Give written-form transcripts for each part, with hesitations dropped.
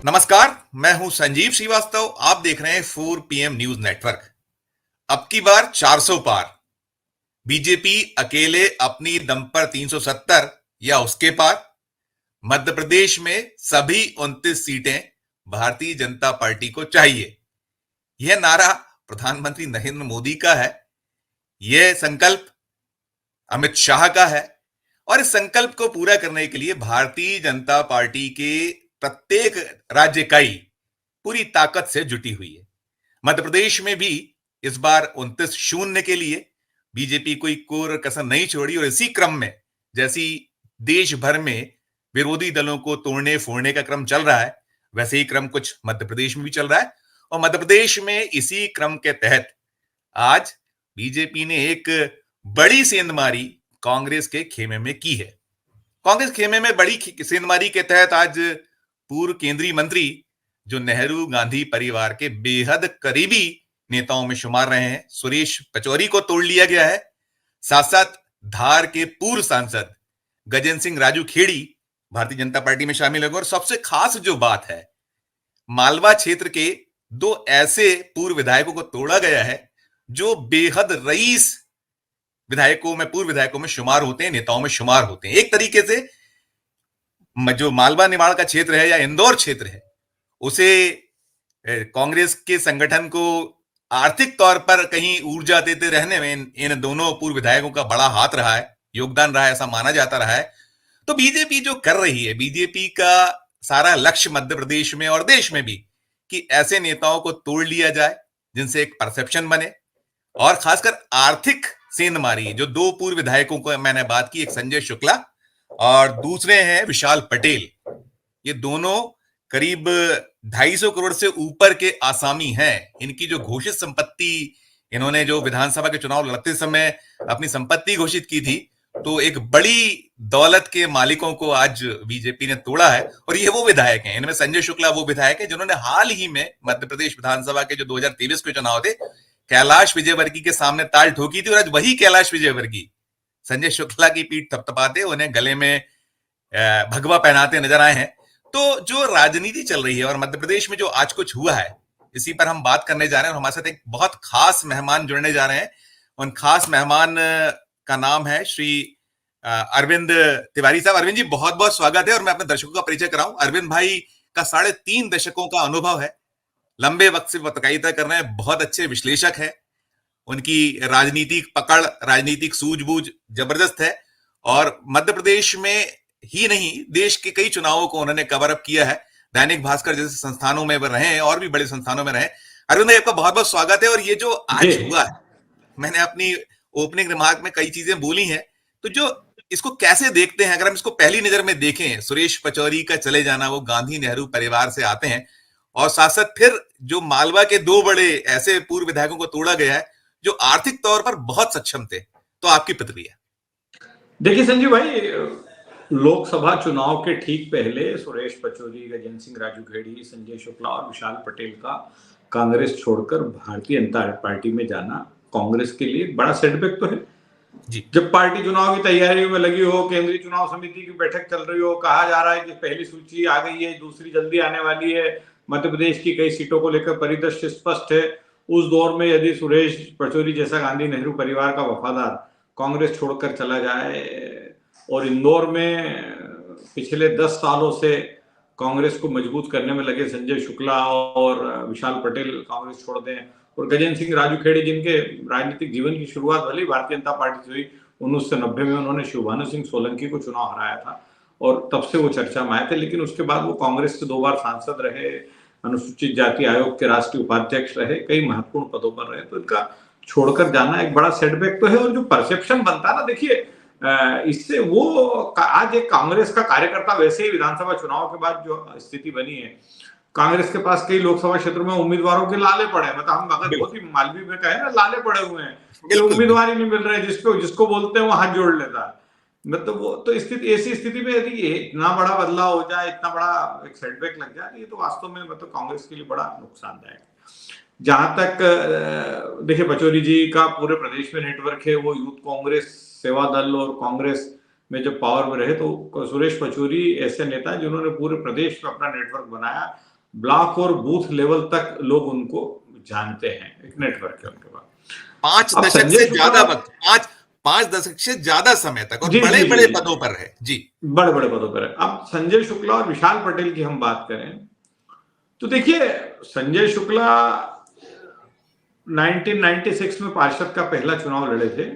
नमस्कार। मैं हूं संजीव श्रीवास्तव। आप देख रहे हैं 4 PM न्यूज नेटवर्क। अब की बार 400 पार। बीजेपी अकेले अपनी दम पर 370 या उसके पार। मध्य प्रदेश में सभी 29 सीटें भारतीय जनता पार्टी को चाहिए। यह नारा प्रधानमंत्री नरेंद्र मोदी का है। यह संकल्प अमित शाह का है। और इस संकल्प को पूरा करने के लिए भारतीय जनता पार्टी के प्रत्येक राज्य इकाई पूरी ताकत से जुटी हुई है। मध्य प्रदेश में भी इस बार 29-0 के लिए बीजेपी कोई कोर कसर नहीं छोड़ी। और इसी क्रम में जैसी देश भर में विरोधी दलों को तोड़ने फोड़ने का क्रम चल रहा है, वैसे ही क्रम कुछ मध्य प्रदेश में भी चल रहा है। और मध्य प्रदेश में इसी क्रम के तहत आज बीजेपी ने एक बड़ी सेंधमारी कांग्रेस के खेमे में की है। कांग्रेस खेमे में बड़ी सेंधमारी के तहत आज पूर्व केंद्रीय मंत्री, जो नेहरू गांधी परिवार के बेहद करीबी नेताओं में शुमार रहे हैं, सुरेश पचौरी को तोड़ लिया गया है। साथ साथ धार के पूर्व सांसद गजेंद्र सिंह राजू खेड़ी भारतीय जनता पार्टी में शामिल हो गए। और सबसे खास जो बात है, मालवा क्षेत्र के दो ऐसे पूर्व विधायकों को तोड़ा गया है जो बेहद रईस विधायकों में, पूर्व विधायकों में शुमार होते हैं, नेताओं में शुमार होते हैं। एक तरीके से जो मालवा निमाड़ का क्षेत्र है या इंदौर क्षेत्र है, उसे कांग्रेस के संगठन को आर्थिक तौर पर कहीं ऊर्जा देते रहने में इन दोनों पूर्व विधायकों का बड़ा हाथ रहा है, योगदान रहा है, ऐसा माना जाता रहा है। तो बीजेपी जो कर रही है, बीजेपी का सारा लक्ष्य मध्य प्रदेश में और देश में भी कि ऐसे नेताओं को तोड़ लिया जाए जिनसे एक परसेप्शन बने। और खासकर आर्थिक सेंधमारी, जो दो पूर्व विधायकों को मैंने बात की, एक संजय शुक्ला और दूसरे हैं विशाल पटेल, ये दोनों करीब 250 करोड़ से ऊपर के आसामी हैं। इनकी जो घोषित संपत्ति, इन्होंने जो विधानसभा के चुनाव लड़ते समय अपनी संपत्ति घोषित की थी, तो एक बड़ी दौलत के मालिकों को आज बीजेपी ने तोड़ा है। और ये वो विधायक हैं, इनमें संजय शुक्ला वो विधायक हैं जिन्होंने हाल ही में मध्य प्रदेश विधानसभा के जो 2023 के चुनाव थे, कैलाश विजयवर्गीय के सामने ताल ठोकी थी। और आज वही कैलाश विजयवर्गीय संजय शुक्ला की पीठ थपथपाते, उन्हें गले में भगवा पहनाते नजर आए हैं। तो जो राजनीति चल रही है और मध्य प्रदेश में जो आज कुछ हुआ है, इसी पर हम बात करने जा रहे हैं। और हमारे साथ एक बहुत खास मेहमान जुड़ने जा रहे हैं। उन खास मेहमान का नाम है श्री अरविंद तिवारी साहब। अरविंद जी, बहुत बहुत स्वागत है। और मैं अपने दर्शकों का परिचय कराऊं, अरविंद भाई का 3.5 दशकों का अनुभव है, लंबे वक्त से पत्रकारिता कर रहे हैं, बहुत अच्छे विश्लेषक है, उनकी राजनीतिक पकड़, राजनीतिक सूझबूझ जबरदस्त है। और मध्य प्रदेश में ही नहीं, देश के कई चुनावों को उन्होंने कवर अप किया है। दैनिक भास्कर जैसे संस्थानों में रहे हैं और भी बड़े संस्थानों में रहे। अरविंद भाई, आपका बहुत बहुत स्वागत है। और ये जो आज हुआ है, मैंने अपनी ओपनिंग रिमार्क में कई चीजें बोली हैं, तो जो इसको कैसे देखते हैं? अगर हम इसको पहली नजर में देखें, सुरेश पचौरी का चले जाना, वो गांधी नेहरू परिवार से आते हैं, और साथ साथ फिर जो मालवा के दो बड़े ऐसे पूर्व विधायकों को तोड़ा गया है जो आर्थिक तौर पर बहुत सक्षम थे, तो आपकी प्रतिक्रिया? देखिए संजीव भाई, लोकसभा चुनाव के ठीक पहले सुरेश पचौरी, गजेंद्र सिंह राजू खेड़ी, संजय शुक्ला और विशाल पटेल का कांग्रेस छोड़कर भारतीय जनता पार्टी में जाना कांग्रेस के लिए बड़ा सेटबैक तो है जी। जब पार्टी चुनाव की तैयारियों में लगी हो, केंद्रीय चुनाव समिति की बैठक चल रही हो, कहा जा रहा है कि पहली सूची आ गई है, दूसरी जल्दी आने वाली है, मध्य प्रदेश की कई सीटों को लेकर परिदृश्य स्पष्ट है, उस दौर में यदि सुरेश पचौरी जैसा गांधी नेहरू परिवार का वफादार कांग्रेस छोड़कर चला जाए और इंदौर में पिछले 10 सालों से कांग्रेस को मजबूत करने में लगे संजय शुक्ला और विशाल पटेल कांग्रेस छोड़ दें, और गजेंद्र सिंह राजू खेड़ी, जिनके राजनीतिक जीवन की शुरुआत भले भारतीय जनता पार्टी से हुई, 1990 में उन्होंने शिवभानु सिंह सोलंकी को चुनाव हराया था और तब से वो चर्चा में आए थे। लेकिन उसके बाद वो कांग्रेस से 2 बार सांसद रहे, अनुसूचित जाति आयोग के राष्ट्रीय उपाध्यक्ष रहे, कई महत्वपूर्ण पदों पर रहे। तो इनका छोड़कर जाना एक बड़ा सेटबैक तो है। और जो परसेप्शन बनता है ना, देखिए इससे वो आज एक कांग्रेस का कार्यकर्ता, वैसे ही विधानसभा चुनाव के बाद जो स्थिति बनी है, कांग्रेस के पास कई लोकसभा क्षेत्रों में उम्मीदवारों के लाले पड़े हैं। मतलब हम अगर बहुत ही मालवी में कहें ना, लाले पड़े हुए हैं, उम्मीदवार ही नहीं मिल रहे, जिसको बोलते हैं वो हाथ जोड़ लेता है। मतलब वो तो स्थिति, ऐसी स्थिति में यदि इतना बड़ा बदलाव हो जाए, इतना बड़ा एक सेटबैक लग जाए, ये तो वास्तव में मतलब कांग्रेस के लिए बड़ा नुकसानदायक है। जहां तक देखिए, पचौरी जी का पूरे प्रदेश में नेटवर्क है, वो यूथ कांग्रेस, सेवा दल और कांग्रेस में जब पावर में रहे, तो सुरेश पचौरी ऐसे नेता जिन्होंने पूरे प्रदेश में अपना नेटवर्क बनाया, ब्लॉक और बूथ लेवल तक लोग उनको जानते हैं, एक नेटवर्क है उनके पास। 5 दशक संजय से शुक्ला, ज्यादा वक्त, 5 दशक से ज्यादा समय तक, और जी बड़े जी बड़े जी, पदों पर रहे जी। बड़े बड़े पदों पर है। अब संजय शुक्ला और विशाल पटेल की हम बात करें तो देखिए, संजय शुक्ला 1996 में पार्षद का पहला चुनाव लड़े थे,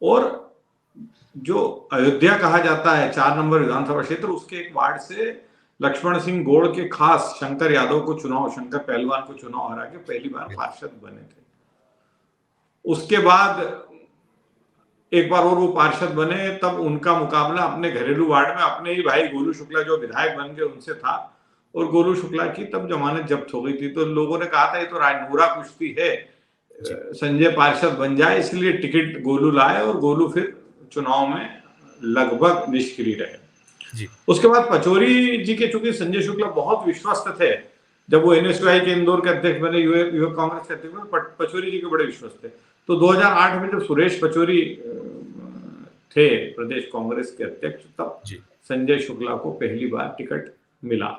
और जो अयोध्या कहा जाता है 4 नंबर विधानसभा क्षेत्र, उसके एक वार्ड से लक्ष्मण सिंह गोड़ के खास शंकर यादव को चुनाव, शंकर पहलवान को चुनाव हरा के पहली बार पार्षद बने थे। उसके बाद एक बार और वो पार्षद बने, तब उनका मुकाबला अपने घरेलू वार्ड में अपने ही भाई गोलू शुक्ला जो विधायक बन गए उनसे था, और गोलू शुक्ला की तब जमानत जब्त हो गई थी। तो लोगों ने कहा था ये तो राजनूरा कुश्ती है, संजय पार्षद बन जाए, इसलिए टिकट गोलू लाए, और गोलू फिर चुनाव में लगभग निष्क्रिय रहे। जी उसके बाद पचौरी जी के, चूंकि संजय शुक्ला बहुत विश्वस्त थे, जब वो एनएसयूआई के इंदौर के अध्यक्ष बने, युवक कांग्रेस के अध्यक्ष बने, पचौरी जी के बड़े विश्वस्त थे। तो 2008 में जब सुरेश पचौरी थे प्रदेश कांग्रेस के अध्यक्ष, तब संजय शुक्ला को पहली बार टिकट मिला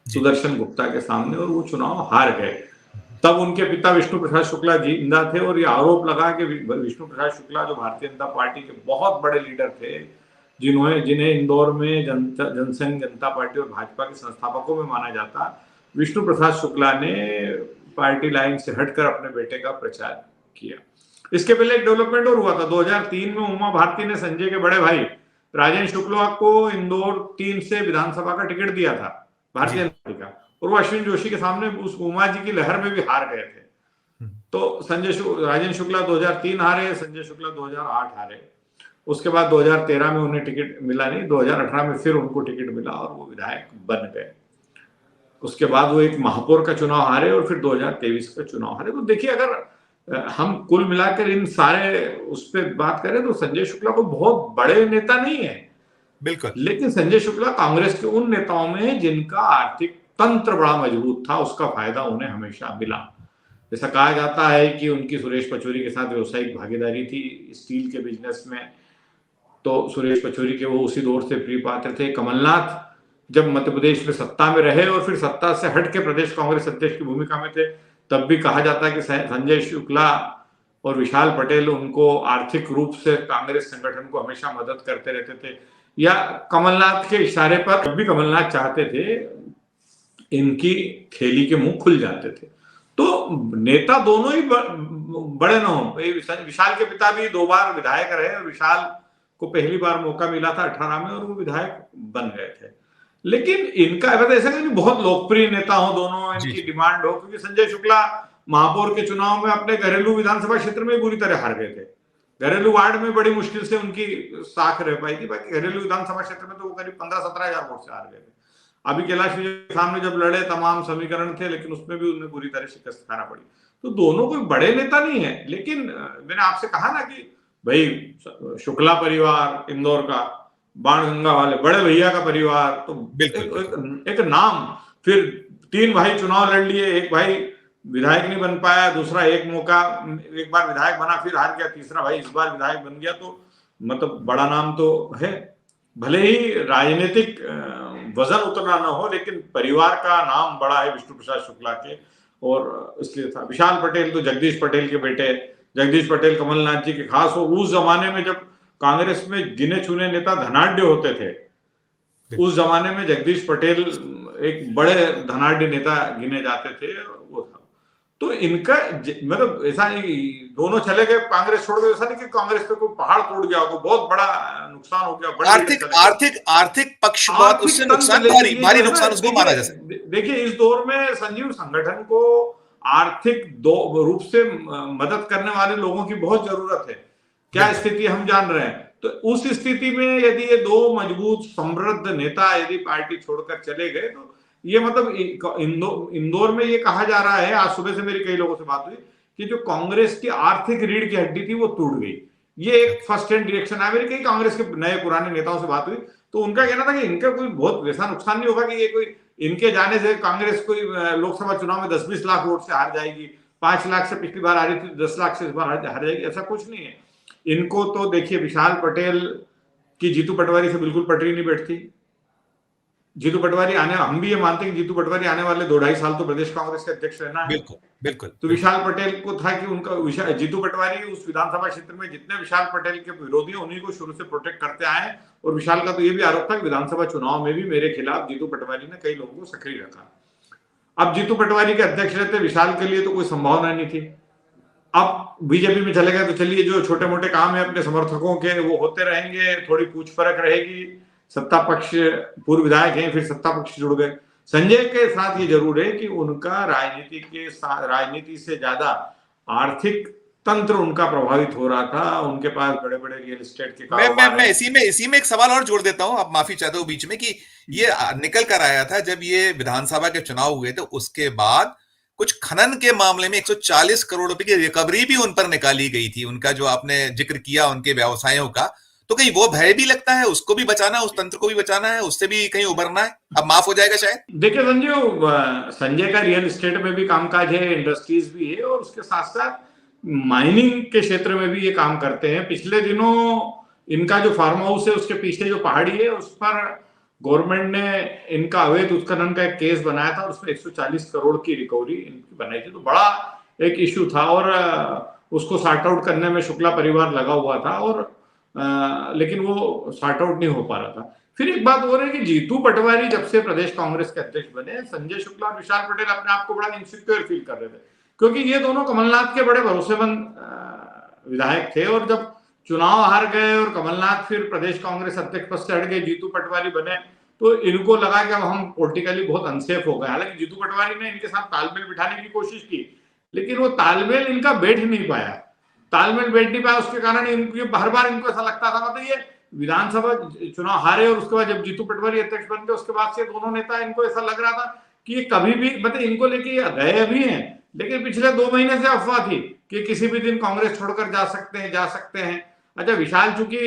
सुदर्शन गुप्ता के सामने, और वो चुनाव हार गए। तब उनके पिता विष्णु प्रसाद शुक्ला जिंदा थे, और ये आरोप लगा कि विष्णु प्रसाद शुक्ला जो भारतीय जनता पार्टी के बहुत बड़े लीडर थे, जिन्हें इंदौर में जनसंघ जनता पार्टी और भाजपा के संस्थापकों में माना जाता, विष्णु प्रसाद शुक्ला ने पार्टी लाइन से हटकर अपने बेटे का प्रचार किया। इसके पहले एक डेवलपमेंट और हुआ था। 2003 में उमा भारती ने संजय के बड़े भाई राजेंद्र शुक्ला को इंदौर 3 से विधानसभा का टिकट दिया था भारतीय जनता पार्टी का, और वो अश्विन जोशी के सामने उस उमा जी की लहर में भी हार गए थे। तो राजेंद्र शुक्ला 2003 हारे, संजय शुक्ला 2008 हारे। उसके बाद 2013 में उन्हें टिकट मिला नहीं, 2018 में फिर उनको टिकट मिला और वो विधायक बन गए। उसके बाद वो एक महापौर का चुनाव हारे, और फिर 2023 का चुनाव हारे। तो देखिए, अगर हम कुल मिलाकर इन सारे उस पर बात करें तो संजय शुक्ला को बहुत बड़े नेता नहीं है, बिल्कुल, लेकिन संजय शुक्ला कांग्रेस के उन नेताओं में है जिनका आर्थिक तंत्र बड़ा मजबूत था, उसका फायदा उन्हें हमेशा मिला। जैसा कहा जाता है कि उनकी सुरेश पचौरी के साथ व्यवसायिक भागीदारी थी स्टील के बिजनेस में, तो सुरेश पचौरी के वो उसी दौर से प्रिय पात्र थे। कमलनाथ जब मध्य प्रदेश में सत्ता में रहे और फिर सत्ता से हट के प्रदेश कांग्रेस अध्यक्ष की भूमिका में थे, तब भी कहा जाता है कि संजय शुक्ला और विशाल पटेल उनको आर्थिक रूप से कांग्रेस संगठन को हमेशा मदद करते रहते थे, या कमलनाथ के इशारे पर जब भी कमलनाथ चाहते थे इनकी थैली के मुंह खुल जाते थे। तो नेता दोनों ही बड़े न हो। विशाल के पिता भी 2 बार विधायक रहे, और विशाल को पहली बार मौका मिला था 18 में, और वो विधायक बन गए थे। लेकिन इनका ऐसा नहीं बहुत लोकप्रिय नेता हो दोनों, इनकी डिमांड हो, क्योंकि संजय शुक्ला महापौर के चुनाव में अपने घरेलू विधानसभा क्षेत्र में बुरी तरह हार गए थे। घरेलू वार्ड में बड़ी मुश्किल से उनकी साख रह पाई थी, बाकी घरेलू विधानसभा क्षेत्र में तो वो करीब 15-17 हजार वोट से हार गए थे। अभी कैलाश विजय के सामने जब लड़े, तमाम समीकरण थे, लेकिन उसमें भी उन्हें बुरी तरह शिकस्त खाना पड़ी। तो दोनों कोई बड़े नेता नहीं है, लेकिन मैंने आपसे कहा ना कि भाई शुक्ला परिवार इंदौर का, बाणगंगा वाले बड़े भैया का परिवार, तो एक नाम। फिर 3 भाई चुनाव लड़ लिए, एक भाई विधायक नहीं बन पाया, दूसरा एक बार विधायक बना फिर हार गया, तीसरा भाई इस बार विधायक बन गया। तो मतलब बड़ा नाम तो है, भले ही राजनीतिक वजन उतना ना हो, लेकिन परिवार का नाम बड़ा है विष्णु प्रसाद शुक्ला के, और इसलिए था। विशाल पटेल तो जगदीश पटेल के बेटे, जगदीश पटेल कमलनाथ जी के खास हो। उस जमाने में जब कांग्रेस में गिने चुने नेता धनाढ्य होते थे, उस जमाने में जगदीश पटेल एक बड़े धनाढ्य नेता गिने जाते थे, वो था। तो इनका मतलब ऐसा नहीं दोनों चले गए कांग्रेस छोड़ गए, ऐसा नहीं कि कांग्रेस पे कोई पहाड़ टूट गया हो, बहुत बड़ा नुकसान हो गया, बड़े आर्थिक पक्ष बहुत उससे नुकसान, भारी नुकसान उसको माना जा सकता है। देखिए, इस दौर में संजीव संगठन को आर्थिक रूप से मदद करने वाले लोगों की बहुत जरूरत है। क्या स्थिति हम जान रहे हैं। तो उस स्थिति में यदि ये 2 मजबूत समृद्ध नेता यदि पार्टी छोड़कर चले गए, तो ये मतलब इंदौर में ये कहा जा रहा है, आज सुबह से मेरी कई लोगों से बात हुई, कि जो कांग्रेस की आर्थिक रीढ़ की हड्डी थी वो टूट गई। ये एक फर्स्ट हैंड रिएक्शन है मेरी। कई कांग्रेस के नए पुराने नेताओं से बात हुई, तो उनका कहना था कि इनका कोई बहुत वैसा नुकसान नहीं होगा कि ये कोई इनके जाने से कांग्रेस कोई लोकसभा चुनाव में 10-20 लाख वोट से हार जाएगी, 5 लाख से पिछली बार हारी थी, 10 लाख से इस बार हार जाएगी, ऐसा कुछ नहीं है। इनको तो देखिए, विशाल पटेल की जीतू पटवारी से बिल्कुल पटरी नहीं बैठती, जीतू पटवारी आने, हम भी ये मानते हैं कि जीतू पटवारी आने वाले 2-2.5 साल तो प्रदेश कांग्रेस के अध्यक्ष रहना है। बिल्कुल बिल्कुल तो बिल्कुल। विशाल पटेल को था कि उनका जीतू पटवारी उस विधानसभा क्षेत्र में जितने विशाल पटेल के विरोधी हैं उन्हीं को शुरू से प्रोटेक्ट करते आए। और विशाल का तो ये भी आरोप था कि विधानसभा चुनाव में भी मेरे खिलाफ जीतू पटवारी ने कई लोगों को सक्रिय रखा। अब जीतू पटवारी के अध्यक्ष रहते, विशाल के लिए तो कोई संभावना नहीं थी। अब बीजेपी में चले गए तो चलिए, जो छोटे मोटे काम है अपने समर्थकों के वो होते रहेंगे, थोड़ी पूछ परख रहेगी। सत्ता पक्ष, पूर्व विधायक हैं, फिर सत्ता पक्ष जुड़ गए। संजय के साथ ये जरूर है कि उनका राजनीति से ज्यादा आर्थिक तंत्र उनका प्रभावित हो रहा था। उनके पास बड़े बड़े रियल एस्टेट के कारोबार मैं है। इसी में एक सवाल और जोड़ देता हूं, अब माफी चाहता हूं बीच में, कि ये निकल कर आया था जब ये विधानसभा के चुनाव हुए थे, उसके बाद कुछ खनन के मामले में 140 करोड़ रुपए की रिकवरी भी उन पर निकाली गई थी, उनका जो आपने जिक्र किया उनके व्यवसायों का। तो कहीं वो भय भी लगता है, उसको भी बचाना, उस तंत्र को भी बचाना है, उससे भी कहीं उबरना है, अब माफ हो जाएगा शायद। देखिए संजय का रियल एस्टेट में भी कामकाज है, इंडस्ट्रीज भी है, और उसके साथ साथ माइनिंग के क्षेत्र में भी ये काम करते हैं। पिछले दिनों इनका जो फार्म हाउस है उसके पीछे जो पहाड़ी है उस पर गवर्नमेंट ने इनका अवैध उत्खनन का एक केस बनाया था और उसमें 140 करोड़ की रिकवरी इनकी बनाई थी। तो बड़ा एक इश्यू था और उसको सॉर्ट आउट करने में शुक्ला परिवार लगा हुआ था, और लेकिन वो सॉर्ट आउट नहीं हो पा रहा था। फिर एक बात और है कि जीतू पटवारी जब से प्रदेश कांग्रेस के अध्यक्ष बने, संजय शुक्ला और विशाल पटेल अपने आप को बड़ा इनसिक्योर फील कर रहे थे, क्योंकि ये दोनों कमलनाथ के बड़े भरोसेमंद विधायक थे। और जब चुनाव हार गए और कमलनाथ फिर प्रदेश कांग्रेस अध्यक्ष पद से हट गए, जीतू पटवारी बने, तो इनको लगा कि अब हम पॉलिटिकली बहुत अनसेफ हो गए। हालांकि जीतू पटवारी ने इनके साथ तालमेल बिठाने की कोशिश की, लेकिन वो तालमेल इनका बैठ नहीं पाया। तालमेल बैठ नहीं पाया, उसके कारण इनको हर बार इनको ऐसा लगता था, मतलब ये विधानसभा चुनाव हारे और उसके बाद जब जीतू पटवारी अध्यक्ष बन गए उसके बाद से दोनों नेता, इनको ऐसा लग रहा था कि ये कभी भी, मतलब इनको लेके गए अभी हैं, लेकिन पिछले 2 महीने से अफवाह थी कि किसी भी दिन कांग्रेस छोड़कर जा सकते हैं। अच्छा, विशाल चूंकि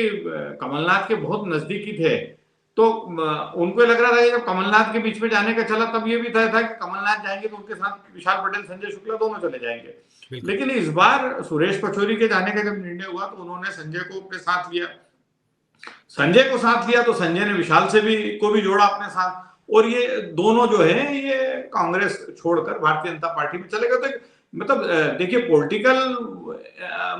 कमलनाथ के बहुत नजदीकी थे, तो उनको लग रहा था कि जब कमलनाथ के बीच में जाने का चला तब ये भी तय था कि कमलनाथ जाएंगे तो उनके साथ विशाल पटेल, संजय शुक्ला दोनों चले जाएंगे। लेकिन इस बार सुरेश पचौरी के जाने का जब निर्णय हुआ तो उन्होंने संजय को अपने साथ लिया। तो संजय ने विशाल से भी को भी जोड़ा अपने साथ, और ये दोनों जो है ये कांग्रेस छोड़कर भारतीय जनता पार्टी में चले गए। तो मतलब देखिए, पॉलिटिकल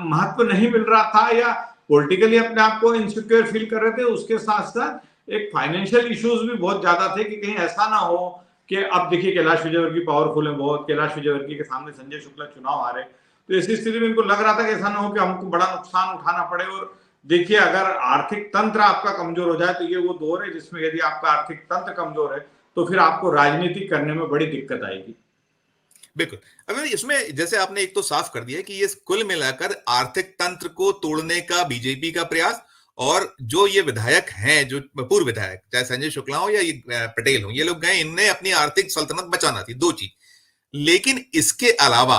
महत्व नहीं मिल रहा था या पॉलिटिकली अपने आप को इनसिक्योर फील कर रहे थे, उसके साथ साथ एक फाइनेंशियल इश्यूज भी बहुत ज्यादा थे कि कहीं ऐसा ना हो कि अब देखिए कैलाश विजयवर्गीय पावरफुल है बहुत, कैलाश विजयवर्गीय के सामने संजय शुक्ला चुनाव हारे, तो ऐसी स्थिति में इनको लग रहा था कि ऐसा ना हो कि हमको बड़ा नुकसान उठाना पड़े। और देखिए, अगर आर्थिक तंत्र आपका कमजोर हो जाए तो ये वो दौर है जिसमें यदि आपका आर्थिक तंत्र कमजोर है तो फिर आपको राजनीति करने में बड़ी दिक्कत आएगी। बिल्कुल। अगर इसमें जैसे आपने एक तो साफ कर दिया कि ये कुल मिलाकर आर्थिक तंत्र को तोड़ने का बीजेपी का प्रयास, और जो ये विधायक हैं, जो पूर्व विधायक, चाहे संजय शुक्ला हो या ये पटेल हो, ये लोग गए, इनने अपनी आर्थिक सल्तनत बचाना थी, 2 चीज। लेकिन इसके अलावा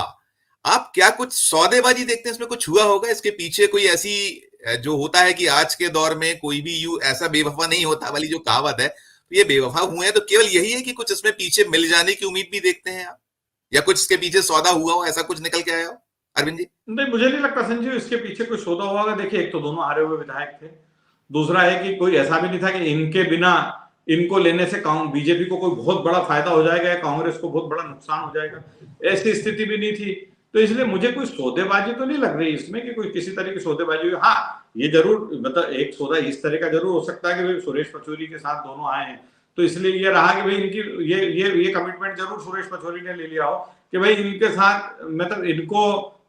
आप क्या कुछ सौदेबाजी देखते हैं, इसमें कुछ हुआ होगा इसके पीछे? कोई ऐसी, जो होता है कि आज के दौर में कोई भी यू ऐसा बेवफा नहीं होता वाली जो कहावत है, तो ये बेवफा हुए हैं तो केवल यही है कि कुछ इसमें पीछे मिल जाने की उम्मीद भी देखते हैं आप, या कुछ इसके पीछे सौदा हुआ हो, ऐसा कुछ निकल के आया हो, अरविंद जी? नहीं, मुझे नहीं लगता संजीव इसके पीछे कोई सौदा होगा। देखिए, एक तो दोनों हारे हुए विधायक थे, दूसरा है कि कोई ऐसा भी नहीं था कि इनके बिना, इनको लेने से बीजेपी को कोई बहुत बड़ा फायदा हो जाएगा या कांग्रेस को बहुत बड़ा नुकसान हो जाएगा, ऐसी स्थिति भी नहीं थी। तो इसलिए मुझे कोई सौदेबाजी तो नहीं लग रही इसमें कि कोई किसी तरह की सौदेबाजी हुई। हाँ, ये जरूर, मतलब एक सौदा इस तरह का जरूर हो सकता है कि भाई सुरेश पचौरी के साथ दोनों आए हैं तो इसलिए ये रहा कि भाई इनकी ये कमिटमेंट जरूर सुरेश पचौरी ने ले लिया हो कि भाई इनके साथ, मतलब इनको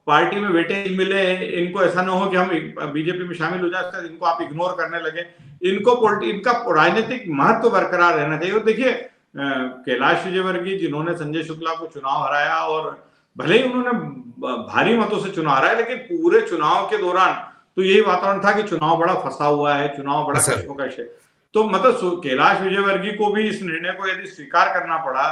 पार्टी में वेटेज मिले, इनको ऐसा ना हो कि हम बीजेपी में शामिल हो जाए, इनको आप इग्नोर करने लगे, इनका राजनीतिक महत्व बरकरार रहना चाहिए। और देखिए, कैलाश विजयवर्गीय जिन्होंने संजय शुक्ला को चुनाव हराया, और भले ही उन्होंने भारी मतों से चुनाव हराया, लेकिन पूरे चुनाव के दौरान तो यही वातावरण था कि चुनाव बड़ा फंसा हुआ है, चुनाव बड़ा कश्मकश है। तो मतलब कैलाश विजयवर्गीय को भी इस निर्णय को यदि स्वीकार करना पड़ा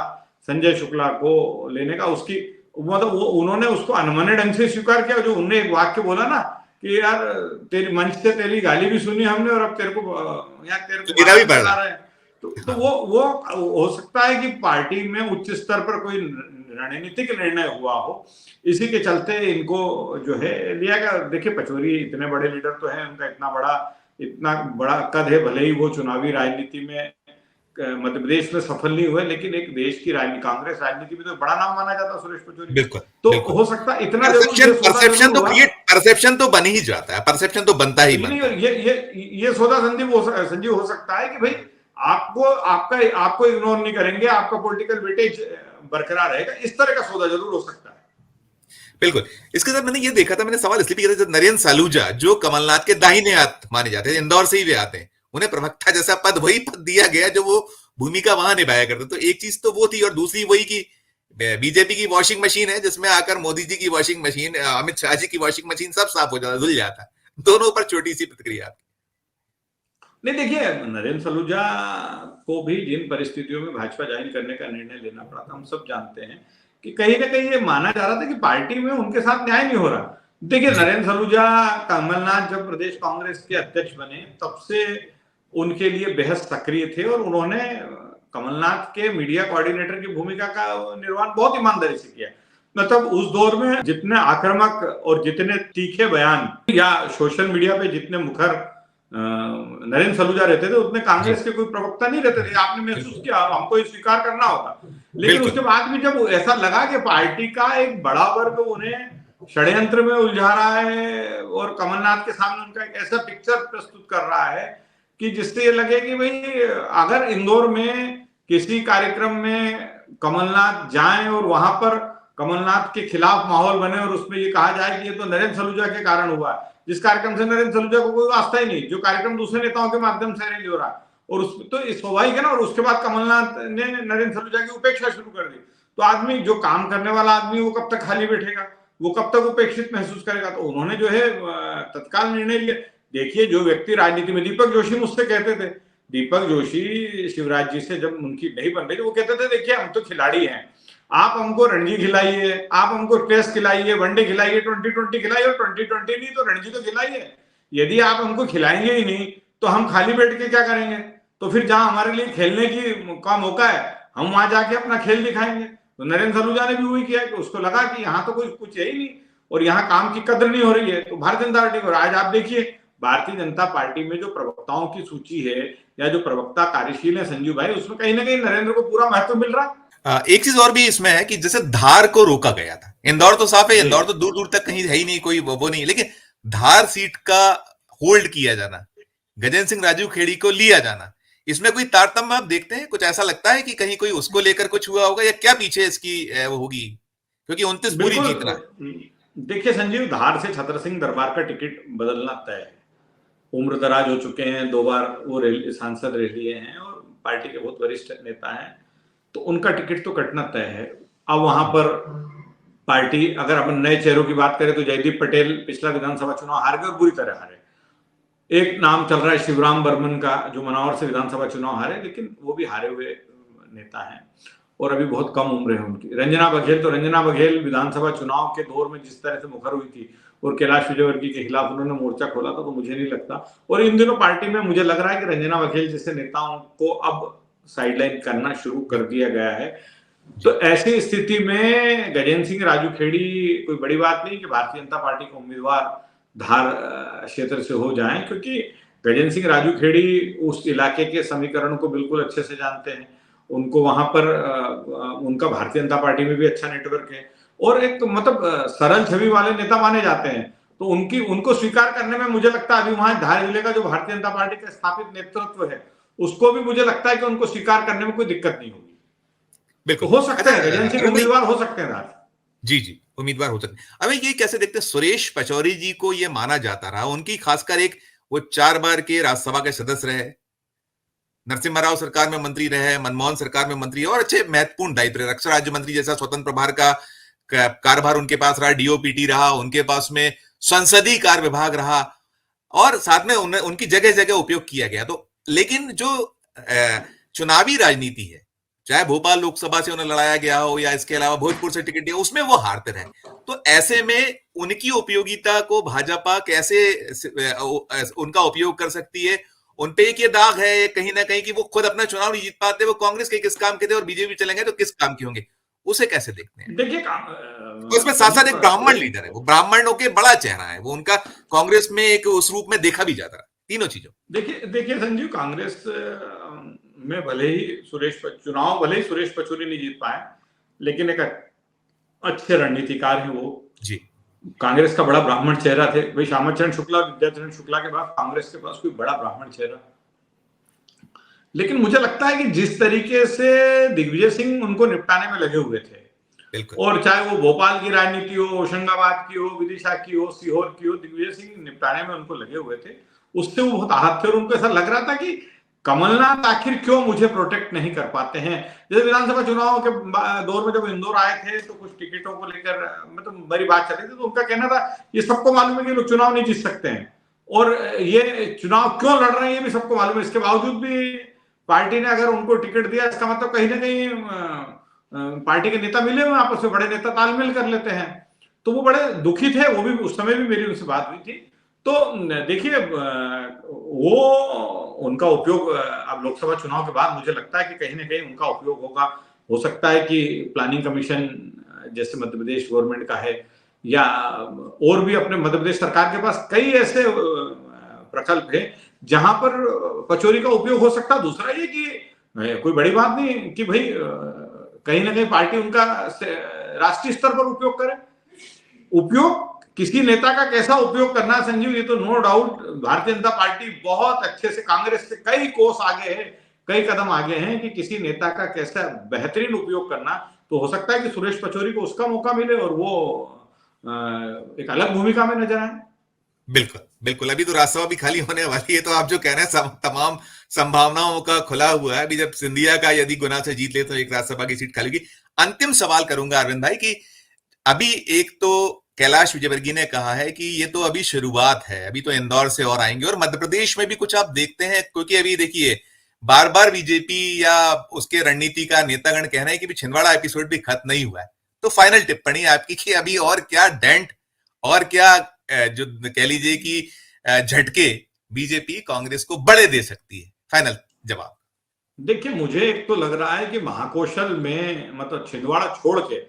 संजय शुक्ला को लेने का, उसकी मतलब वो उन्होंने उसको अनमने ढंग से स्वीकार किया। जो उन्होंने एक वाक्य बोला ना कि यार तेरी मंच से तेरी गाली भी सुनी हमने और अब तेरे को गिरा भी पड़ रहा है, तो वो हो सकता है कि पार्टी में उच्च स्तर पर कोई रणनीतिक निर्णय हुआ हो, इसी के चलते इनको जो है लिया गया। देखिए, पचौरी इतने बड़े लीडर तो हैं, उनका इतना बड़ा कद है, भले ही वो चुनावी राजनीति में मध्य प्रदेश में सफल नहीं हुए, लेकिन एक देश की कांग्रेस राजनीति में तो बड़ा नाम माना जाता सुरेश पचौरी। बिल्कुल तो बिल्कुल। हो सकता इतना जरूर ये सौदा परसेप्शन जरूर तो हुआ। क्रिएट, परसेप्शन तो बन ही जाता है, परसेप्शन तो बनता ही नहीं, बनता है। ये सौदा संजीव हो सकता है कि भाई आपको इग्नोर नहीं करेंगे, आपका पॉलिटिकल वेटेज बरकरार रहेगा, इस तरह का सौदा जरूर हो सकता है। बिल्कुल। इसके साथ मैंने ये देखा था, मैंने सवाल इसलिए भी किया था, जब नरेंद्र सलूजा जो कमलनाथ के दाहिने हाथ माने जाते हैं, इंदौर से ही वे आते हैं, उन्हें प्रवक्ता जैसा पद वही पद दिया गया जो वो भूमिका वहां निभाया करते। तो एक चीज तो वो थी, और दूसरी वही की बीजेपी की वॉशिंग मशीन है, जिसमें आकर मोदी जी की वॉशिंग मशीन, अमित शाह जी की वॉशिंग मशीन सब साफ हो जाता, धुल जाता। दोनों पर छोटी सी प्रतिक्रिया। नहीं, देखिए नरेंद्र सलूजा को भी जिन परिस्थितियों में भाजपा ज्वाइन करने का निर्णय लेना पड़ा था, हम सब जानते हैं कि कहीं ना कहीं ये माना जा रहा था कि पार्टी में उनके साथ न्याय नहीं हो रहा। देखिए नरेंद्र सलूजा कमलनाथ जब प्रदेश कांग्रेस के अध्यक्ष बने तब से उनके लिए बेहद सक्रिय थे, और उन्होंने कमलनाथ के मीडिया कोऑर्डिनेटर की भूमिका का निर्वहन बहुत ईमानदारी से किया। मतलब उस दौर में जितने आक्रामक और जितने तीखे बयान या सोशल मीडिया पे जितने मुखर नरेंद्र सलूजा रहते थे, उतने कांग्रेस के कोई प्रवक्ता नहीं रहते थे। आपने महसूस किया, हमको ये स्वीकार करना होगा। लेकिन उसके बाद भी जब ऐसा लगा कि पार्टी का एक बड़ा वर्ग उन्हें षड्यंत्र में उलझा रहा है और कमलनाथ के सामने उनका एक ऐसा पिक्चर प्रस्तुत कर रहा है कि जिससे ये लगे कि भाई अगर इंदौर में किसी कार्यक्रम में कमलनाथ जाएं और वहां पर कमलनाथ के खिलाफ माहौल बने और उसमें ये कहा जाए कि ये तो नरेंद्र सलूजा के कारण हुआ है, जिस कार्यक्रम से नरेंद्र सलूजा को कोई वास्ता ही नहीं, जो कार्यक्रम दूसरे नेताओं के माध्यम से अरेंज हो रहा है, और उस तो स्वाभाविक है ना। और उसके बाद कमलनाथ ने नरेंद्र सलूजा की उपेक्षा शुरू कर दी, तो आदमी जो काम करने वाला आदमी वो कब तक खाली बैठेगा, वो कब तक उपेक्षित महसूस करेगा। तो उन्होंने जो है तत्काल निर्णय लिया। देखिए जो व्यक्ति राजनीति में, दीपक जोशी मुझसे कहते थे, दीपक जोशी शिवराज जी से जब उनकी नहीं बन रही, वो कहते थे देखिए हम तो खिलाड़ी हैं, आप हमको रणजी खिलाइए, आप हमको टेस्ट खिलाइए, वनडे खिलाइए, 2020 खिलाइए, और 2020 नहीं तो रणजी तो खिलाइए। यदि आप हमको खिलाएंगे ही नहीं तो हम खाली बैठ के क्या करेंगे, तो फिर जहां हमारे लिए खेलने का मौका है हम वहां जाके अपना खेल दिखाएंगे। तो नरेंद्र सलूजा ने भी वही किया कि उसको लगा कि यहाँ तो कुछ है ही नहीं और यहाँ काम की कदर नहीं हो रही है, तो भारतीय जनता पार्टी को। आज आप देखिए भारतीय जनता पार्टी में जो प्रवक्ताओं की सूची है या जो प्रवक्ता कार्यशील है संजीव भाई, उसमें कहीं ना कहीं नरेंद्र को पूरा महत्व मिल रहा है। एक चीज और भी इसमें है कि जैसे धार को रोका गया था, इंदौर तो साफ है, इंदौर तो दूर दूर तक कहीं है ही नहीं, कोई वो नहीं, लेकिन धार सीट का होल्ड किया जाना, गजेंद्र सिंह राजू खेड़ी को लिया जाना, इसमें कोई तारतम्य आप देखते हैं? कुछ ऐसा लगता है कि कहीं कोई उसको लेकर कुछ हुआ होगा, या क्या पीछे इसकी वो होगी, क्योंकि 29 पूरी जीतना है। देखिए संजीव, धार से छत्र सिंह दरबार का टिकट बदलना तय है। उम्र दराज हो चुके हैं, 2 बार वो सांसद रह लिए हैं और पार्टी के बहुत वरिष्ठ नेता हैं, तो उनका टिकट तो कटना तय है। अब वहां पर पार्टी, अगर अपन नए चेहरों की बात करें तो जयदीप पटेल पिछला विधानसभा चुनाव हार गए और बुरी तरह हारे। एक नाम चल रहा है शिवराम बर्मन का, जो मनावर से विधानसभा चुनाव हारे, लेकिन वो भी हारे हुए नेता हैं और अभी बहुत कम उम्र है उनकी। रंजना बघेल विधानसभा चुनाव के दौर में जिस तरह से मुखर हुई थी और कैलाश विजयवर्गीय के खिलाफ उन्होंने मोर्चा खोला था, तो मुझे नहीं लगता, और इन दिनों पार्टी में मुझे लग रहा है कि रंजना बघेल जैसे नेताओं को अब साइडलाइन करना शुरू कर दिया गया है। तो ऐसी स्थिति में गजेंद्र सिंह राजू खेड़ी कोई बड़ी बात नहीं कि भारतीय जनता पार्टी के उम्मीदवार धार क्षेत्र से हो जाएं, क्योंकि गजेंद्र सिंह राजू खेड़ी उस इलाके के समीकरण को बिल्कुल अच्छे से जानते हैं। उनको वहां पर उनका भारतीय जनता पार्टी में भी अच्छा नेटवर्क है और एक मतलब सरल छवि वाले नेता माने जाते हैं, तो उनको स्वीकार करने में मुझे लगता है अभी वहां धार जिले का जो भारतीय जनता पार्टी का स्थापित नेतृत्व है उसको भी मुझे लगता है कि उनको स्वीकार करने में कोई दिक्कत नहीं होगी। बिल्कुल हो सकता है गजेंद्र सिंह उम्मीदवार हो सकते हैं धार। जी उम्मीदवार हो सकते हैं। अब ये कैसे देखते हैं, सुरेश पचौरी जी को ये माना जाता रहा, उनकी खासकर एक वो 4 बार के राज्यसभा के सदस्य रहे, नरसिम्हा राव सरकार में मंत्री रहे, मनमोहन सरकार में मंत्री और अच्छे महत्वपूर्ण दायित्व रहे, रक्षा राज्य मंत्री जैसा स्वतंत्र प्रभार का कार्यभार उनके पास रहा, डीओपीटी रहा उनके पास में, संसदीय कार्य विभाग रहा, और साथ में उनकी जगह जगह उपयोग किया गया। तो लेकिन जो चुनावी राजनीति है, चाहे भोपाल लोकसभा से उन्हें लड़ाया गया हो या इसके अलावा भोजपुर से टिकट दिया, उसमें वो हारते रहे। तो ऐसे में उनकी उपयोगिता को भाजपा कैसे उनका उपयोग कर सकती है? उनपे एक ये दाग है कहीं ना कहीं कि वो खुद अपना चुनाव नहीं जीत पाते, वो कांग्रेस के किस काम के थे और बीजेपी चलेंगे तो किस काम के होंगे, उसे कैसे देखते हैं? देखिए उसमें साथ साथ एक ब्राह्मण लीडर है, वो ब्राह्मणों के बड़ा चेहरा है, वो उनका कांग्रेस में एक उस रूप में देखा भी जाता है, तीनों चीजों। देखिए संजीव, कांग्रेस में भले ही चुनाव भले ही सुरेश पचौरी नहीं जीत पाए, लेकिन एक अच्छे रणनीतिकार हैं वो जी। कांग्रेस का बड़ा ब्राह्मण चेहरा थे भाई। श्यामाचरण शुक्ला, विद्याचरण शुक्ला के बाद कांग्रेस के पास कोई बड़ा ब्राह्मण चेहरा। लेकिन मुझे लगता है कि जिस तरीके से दिग्विजय सिंह उनको निपटाने में लगे हुए थे, और चाहे वो भोपाल की राजनीति हो, होशंगाबाद की हो, विदिशा की हो, सीहोर की हो, दिग्विजय सिंह निपटाने में उनको लगे हुए थे, उससे वो बहुत आहत थे और उनको ऐसा लग रहा था कि कमलनाथ आखिर क्यों मुझे प्रोटेक्ट नहीं कर पाते हैं। जैसे विधानसभा चुनाव के दौर में जब इंदौर आए थे तो कुछ टिकटों को लेकर मतलब बड़ी बात चल रही थी, तो उनका कहना था ये सबको मालूम है कि लोग चुनाव नहीं जीत सकते हैं और ये चुनाव क्यों लड़ रहे हैं ये भी सबको मालूम है। इसके बावजूद भी पार्टी ने अगर उनको टिकट दिया, इसका मतलब कहीं ना कहीं पार्टी के नेता मिले हुए आपस में, बड़े नेता तालमेल कर लेते हैं। तो वो बड़े दुखी थे, वो भी उस समय भी मेरी उनसे बात हुई थी। तो देखिए वो उनका उपयोग अब लोकसभा चुनाव के बाद मुझे लगता है कि कहीं ना कहीं उनका उपयोग होगा। हो सकता है कि प्लानिंग कमीशन जैसे मध्य प्रदेश गवर्नमेंट का है, या और भी अपने मध्य प्रदेश सरकार के पास कई ऐसे प्रकल्प है जहां पर पचौरी का उपयोग हो सकता है। दूसरा ये कि कोई बड़ी बात नहीं कि भाई कहीं ना कहीं पार्टी उनका राष्ट्रीय स्तर पर उपयोग करे। उपयोग किसी नेता का कैसा उपयोग करना है संजीव, ये तो no doubt Bharatiya Janata party बहुत अच्छे से कांग्रेस से कई कोस आगे है, कई कदम आगे हैं कि किसी नेता का कैसा बेहतरीन उपयोग करना। तो हो सकता है कि सुरेश पचौरी को उसका मौका मिले और वो एक अलग भूमिका में नजर आए। बिल्कुल बिल्कुल, अभी तो राज्यसभा भी खाली होने वाली है, तो आप जो कह रहे हैं तमाम संभावनाओं का खुला हुआ है। अभी जब सिंधिया का यदि गुना से जीत ले तो एक राज्यसभा की सीट खाली होगी। अंतिम सवाल करूंगा अरविंद भाई कि अभी एक तो कैलाश विजयवर्गीय ने कहा है कि ये तो अभी शुरुआत है, अभी तो इंदौर से और आएंगे, और मध्य प्रदेश में भी कुछ आप देखते हैं, क्योंकि अभी देखिए बार बार बीजेपी या उसके रणनीति का नेतागण कह रहे हैं कि छिंदवाड़ा एपिसोड भी खत्म नहीं हुआ है। तो फाइनल टिप्पणी आपकी कि अभी और क्या डेंट और क्या जो कह लीजिए कि झटके बीजेपी कांग्रेस को बड़े दे सकती है? फाइनल जवाब। देखिए मुझे एक तो लग रहा है कि महाकौशल में मतलब छिंदवाड़ा छोड़ के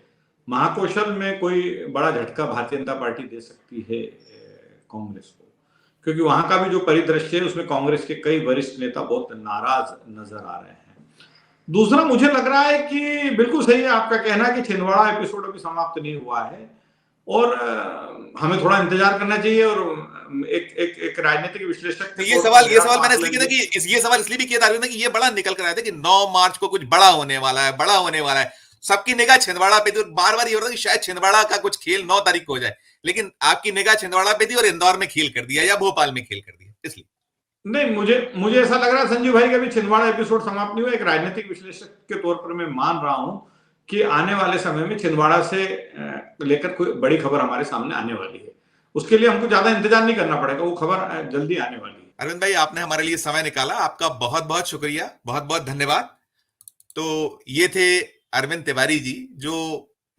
महाकौशल में कोई बड़ा झटका भारतीय जनता पार्टी दे सकती है कांग्रेस को, क्योंकि वहां का भी जो परिदृश्य है उसमें कांग्रेस के कई वरिष्ठ नेता बहुत नाराज नजर आ रहे हैं। दूसरा मुझे लग रहा है कि बिल्कुल सही है आपका कहना कि छिंदवाड़ा एपिसोड अभी समाप्त नहीं हुआ है और हमें थोड़ा इंतजार करना चाहिए। और एक राजनीतिक विश्लेषक ये सवाल मैंने इसलिए किया था कि ये सवाल इसलिए भी किया था कि ये बड़ा निकल कर आया था कि 9 मार्च को कुछ बड़ा होने वाला है। सबकी निगाह छिंदवाड़ा पे थी और बार बार ये हो रहा था कि शायद छिंदवाड़ा का कुछ खेल 9 तारीख को हो जाए, लेकिन आपकी निगाह छिंदवाड़ा पे थी और इंदौर में खेल कर दिया या भोपाल में खेल कर दिया, इसलिए नहीं। मुझे ऐसा लग रहा है संजीव भाई कि अभी छिंदवाड़ा एपिसोड समाप्त नहीं हुआ। एक राजनीतिक विश्लेषक के तौर पर मैं मान रहा हूं कि आने वाले समय में छिंदवाड़ा से लेकर कोई बड़ी खबर हमारे सामने आने वाली है। उसके लिए हमको ज्यादा इंतजार नहीं करना पड़ेगा, वो खबर जल्दी आने वाली है। अरविंद भाई आपने हमारे लिए समय निकाला, आपका बहुत बहुत शुक्रिया, बहुत बहुत धन्यवाद। तो ये थे अरविंद तिवारी जी,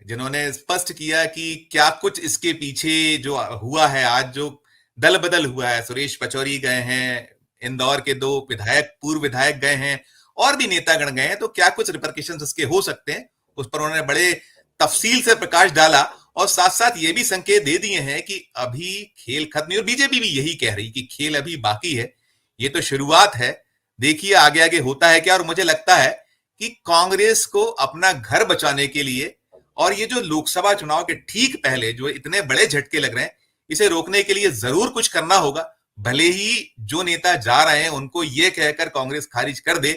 जिन्होंने स्पष्ट किया कि क्या कुछ इसके पीछे जो हुआ है, आज जो दल बदल हुआ है, सुरेश पचौरी गए हैं, इंदौर के 2 पूर्व विधायक गए हैं और भी नेतागण गए हैं, तो क्या कुछ रिपरकशंस इसके हो सकते हैं, उस पर उन्होंने बड़े तफसील से प्रकाश डाला और साथ साथ ये भी संकेत दे दिए हैं कि अभी खेल खत्म नहीं, और बीजेपी भी यही कह रही कि खेल अभी बाकी है, ये तो शुरुआत है, देखिए आगे आगे होता है क्या। और मुझे लगता है कि कांग्रेस को अपना घर बचाने के लिए और ये जो लोकसभा चुनाव के ठीक पहले जो इतने बड़े झटके लग रहे हैं, इसे रोकने के लिए जरूर कुछ करना होगा। भले ही जो नेता जा रहे हैं उनको ये कहकर कांग्रेस खारिज कर दे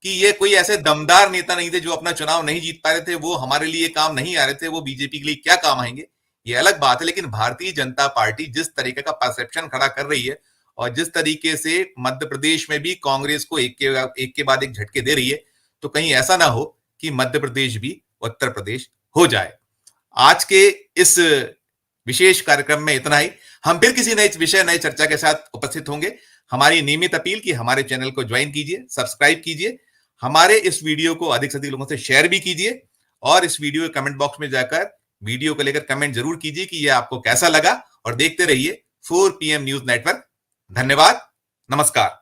कि ये कोई ऐसे दमदार नेता नहीं थे जो अपना चुनाव नहीं जीत पा रहे थे, वो हमारे लिए काम नहीं आ रहे थे, वो बीजेपी के लिए क्या काम आएंगे, ये अलग बात है। लेकिन भारतीय जनता पार्टी जिस तरीके का परसेप्शन खड़ा कर रही है और जिस तरीके से मध्य प्रदेश में भी कांग्रेस को एक के बाद एक झटके दे रही है, तो कहीं ऐसा ना हो कि मध्य प्रदेश भी उत्तर प्रदेश हो जाए। आज के इस विशेष कार्यक्रम में इतना ही। हम फिर किसी नए विषय, नए चर्चा के साथ उपस्थित होंगे। हमारी नियमित अपील कि हमारे चैनल को ज्वाइन कीजिए, सब्सक्राइब कीजिए, हमारे इस वीडियो को अधिक से अधिक लोगों से शेयर भी कीजिए और इस वीडियो के कमेंट बॉक्स में जाकर वीडियो को लेकर कमेंट जरूर कीजिए कि यह आपको कैसा लगा, और देखते रहिए 4 PM न्यूज नेटवर्क। धन्यवाद, नमस्कार।